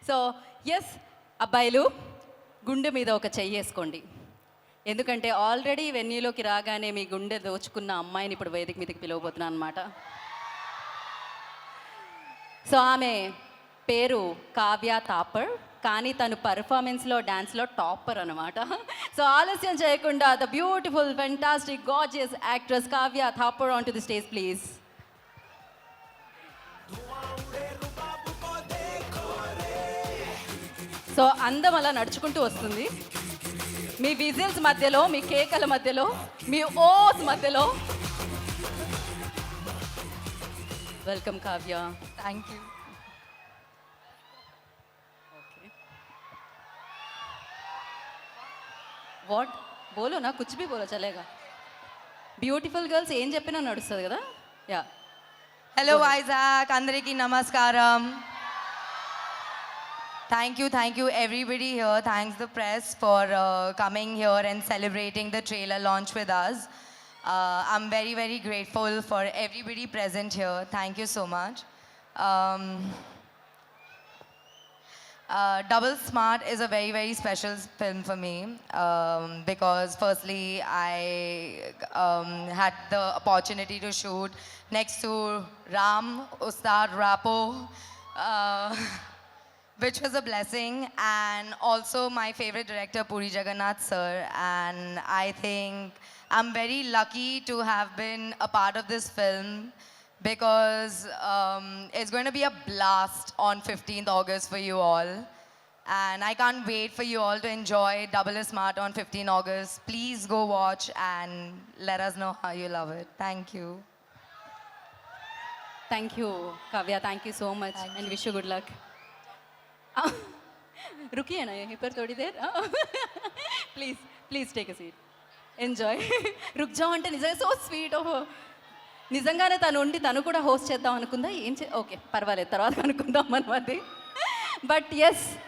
So yes అబ్బాయిలు గుండె మీద ఒక చెయ్యి వేసుకోండి. ఎందుకంటే ఆల్రెడీ వెన్యూలోకి రాగానే మీ గుండె దోచుకున్న అమ్మాయిని ఇప్పుడు వేదిక మీదకి పిలవబోతున్నాను అనమాట. సో ఆమె పేరు కావ్య థాపర్, కానీ తను పర్ఫార్మెన్స్లో డ్యాన్స్లో టాపర్ అనమాట. సో ఆలస్యం చేయకుండా the beautiful fantastic gorgeous actress Kavya Thapar on to the stage please. So అందం అలా నడుచుకుంటూ వస్తుంది. మీ విజిల్స్ మధ్యలో, మీ కేకల మధ్యలో, మీ ఓస్ మధ్యలో. Welcome Kavya. Thank you. What బోలో నా కుచ్ బి బోలో చలేగా. బ్యూటిఫుల్ గర్ల్స్ ఏం చెప్పినా నడుస్తుంది కదా. యా. హలో వైజాగ్, అందరికీ నమస్కారం. Thank you everybody here. Thanks the press for coming here and celebrating the trailer launch with us. I'm very grateful for everybody present here. Thank you so much. Double Smart is a very special film for me because firstly I had the opportunity to shoot next to Ram, Ustad Rapo, which was a blessing, and also my favorite director Puri Jagannath sir, and I think I'm very lucky to have been a part of this film because it's going to be a blast on 15th August for you all, and I can't wait for you all to enjoy Double Smart on 15th August. Please go watch and let us know how you love it. Thank you. Thank you Kavya, thank you so much and wish you good luck. रुकिए ना यहीं पर थोड़ी देर. Please take a seat, enjoy. రుక్ జావ్ అంటే నిజంగా సో స్వీట్. ఓహో, నిజంగానే తను ఉండి తను కూడా హోస్ట్ చేద్దాం అనుకుందా. ఓకే పర్వాలేదు, తర్వాత అనుకుందాం మనది. But yes